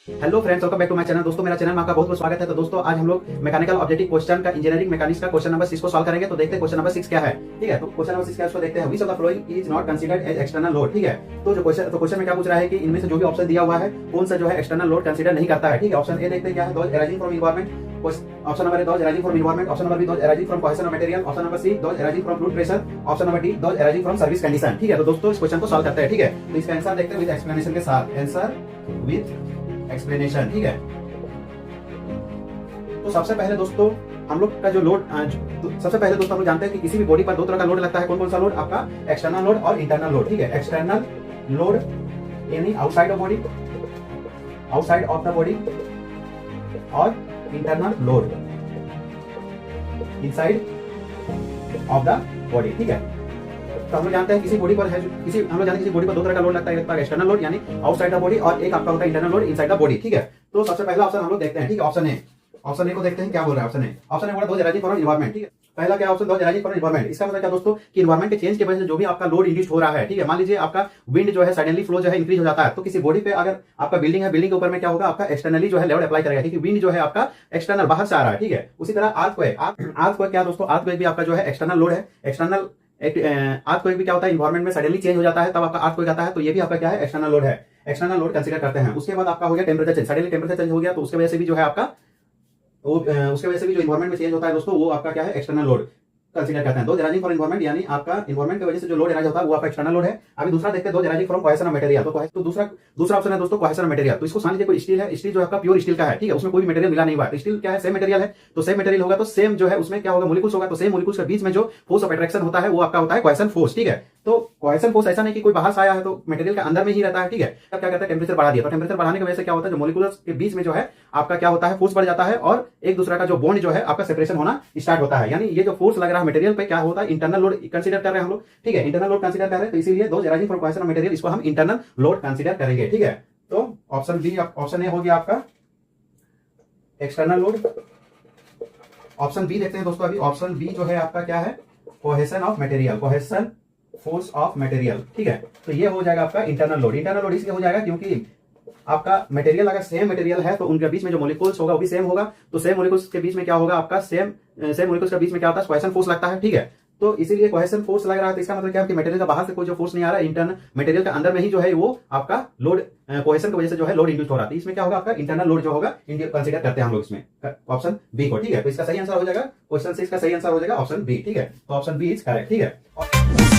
Hello friends, welcome back to my channel. दोस्तों, मेरा channel में आपका बहुत बहुत स्वागत है। तो दोस्तों, आज हम लोग मैकेनिकल ऑब्जेक्टिव क्वेश्चन का इंजीनियरिंग मैकेनिक्स का क्वेश्चन नंबर 6 को सॉल्व करेंगे। तो देखते हैं क्वेश्चन नंबर 6 क्या है। ठीक है, तो क्वेश्चन नंबर 6 क्या है उसको देखते हैं। Which of the following is not considered as external load. ठीक है, तो क्वेश्चन में क्या पूछ रहा है कि इनमें से जो भी ऑप्शन दिया हुआ है कौन सा जो है एक्सटर्नल लोड कंसीडर नहीं करता है। ठीक है, ऑप्शन ए देखते हैं क्या है, those arising from environment. Option number A, those arising from environment. Option number B, those arising from cohesion of material. Option number C, those arising from fluid pressure. Option number D, those arising from service condition. ठीक है, तो दोस्तों इस question को solve करते हैं। ठीक है, तो इसका आंसर देखते हैं विद एक्सप्लेनेशन के साथ। Answer with explanation. ठीक है, तो सबसे पहले दोस्तों हम लोग का जो लोड सबसे पहले दोस्तों हम लोग जानते हैं कि किसी भी बॉडी पर दो तरह का लोड लगता है। कौन कौन सा लोड? आपका एक्सटर्नल लोड और इंटरनल लोड। ठीक है, एक्सटर्नल लोड यानी outside of body, outside of the body, और internal load inside of the body. ठीक है, तो हम लोग जानते हैं किसी बॉडी पर है किसी बॉडी पर दो तरह का लोड लगता है। एक पर एक्सटर्नल लोड यानी आउटसाइड द बॉडी, और एक आपका होता है internal load inside the body. ठीक है, तो सबसे पहला ऑप्शन हम लोग देखते हैं। ठीक है, ऑप्शन ए को देखते हैं क्या बोल रहा है। ऑप्शन ए बोला दोज अराइजिंग फ्रॉम एनवायरनमेंट। ठीक है, पहला क्या option, those arising from environment. इसका मतलब क्या दोस्तों कि एनवायरनमेंट के चेंज की वजह से जो भी आपका लोड इंड्यूस हो रहा है। ठीक है, मान लीजिए आपका विंड जो है सडनली फ्लो जो है इंक्रीज हो जाता है, तो किसी बॉडी पे अगर आपका बिल्डिंग है, बिल्डिंग के ऊपर में क्या होगा, आपका एक्सटर्नली जो है लोड अप्लाई करेगा, क्योंकि विंड जो है आपका एक्सटर्नल बाहर से आ रहा है। ठीक है, उसी तरह अर्थक्वेक क्या दोस्तों, अर्थक्वेक भी आपका जो है एक्सटर्नल लोड है। एक्सटर्नल अर्थक्वेक भी क्या होता है, एनवायरनमेंट में सडनली चेंज हो जाता है, तब आपका अर्थक्वेक आता है। तो ये भी आपका क्या है, एक्सटर्नल लोड है। एक्सटर्नल लोड कंसीडर करते हैं। उसके बाद आपका हो गया temperature change, suddenly temperature change हो गया, तो उसके वजह से भी जो है आपका उसके वजह से भी जो एनवायरनमेंट में चेंज होता है दोस्तों, वो आपका क्या है, एक्सटर्नल लोड कंसीडर करते हैं। दोज अराइजिंग फ्रॉम एनवायरनमेंट यानी आपका एनवायरनमेंट की वजह से जो लोड अराइज होता है वो आपका एक्सटर्नल लोड है। अभी दूसरा देखते हैं, those arising from cohesion of material. तो दूसरा ऑप्शन है दोस्तों कोहेशन ऑफ मटेरियल। तो इसको मान लीजिए कोई स्टील है, स्टील जो आपका प्योर स्टील का है। ठीक है, उसमें कोई भी मटेरियल मिला नहीं हुआ है। स्टील क्या है, सेम मटेरियल है, तो सेम मटेरियल होगा तो सेम जो है उसमें क्या होगा, मोलिक्यूल्स होगा, तो सेम मोलिक्यूल्स के बीच में जो फोर्स ऑफ अट्रैक्शन होता है वो आपका होता है कोहेशन फोर्स। ठीक है, तो कोहेशन फोर्स ऐसा नहीं कि कोई बाहर से आया है, तो मटेरियल के अंदर में ही रहता है। ठीक है, अब क्या करता है, टेम्परेचर बढ़ा दिया, तो टेम्परेचर बढ़ाने की वजह से क्या होता है, जो मोलिक्यूल्स के बीच में जो है आपका क्या होता है, फोर्स बढ़ जाता है, और एक दूसरे का जो बॉन्ड जो है आपका सेपरेशन होना स्टार्ट होता है। यानी ये जो फोर्स लग रहा है मटेरियल पे क्या होता है, इंटरनल लोड कंसीडर कर रहे हैं हम लोग। ठीक है, इंटरनल लोड कंसीडर कर रहे हैं, तो इसीलिए those arising from cohesion of material इसको हम इंटरनल लोड कंसीडर करेंगे। ठीक है, तो ऑप्शन बी, ऑप्शन ए हो गया आपका एक्सटर्नल लोड। ऑप्शन बी देखते हैं दोस्तों। अभी ऑप्शन बी जो है आपका क्या है, cohesion of material, cohesion force of material. ठीक है, तो ये हो जाएगा आपका इंटरनल लोड। इंटरनल लोड इसलिए हो जाएगा क्योंकि आपका मटेरियल अगर सेम मटेरियल है तो उनके बीच में जो मोलिक्यूल्स होगा वो भी सेम होगा, तो सेम मोलिक्यूल्स के बीच में क्या होगा, आपका सेम मोलिक्यूल्स के बीच में क्या होता है, कोहेशन फोर्स लगता है। ठीक है, तो इसीलिए कोहेशन फोर्स लग रहा है, तो इसका मतलब क्या है कि मटेरियल का बाहर से कोई जो फोर्स नहीं आ रहा है, इंटरनल मटेरियल के अंदर में ही जो है वो आपका लोड कोहेशन की वजह से जो है लोड इंड्यूस हो रहा है। इसमें क्या होगा, आपका इंटरनल लोड जो होगा कंसीडर करते हैं हम लोग इसमें ऑप्शन बी को। ठीक है, तो इसका सही आंसर हो जाएगा, क्वेश्चन से इसका सही आंसर हो जाएगा ऑप्शन बी। ठीक है, तो ऑप्शन बी इज करेक्ट। ठीक है।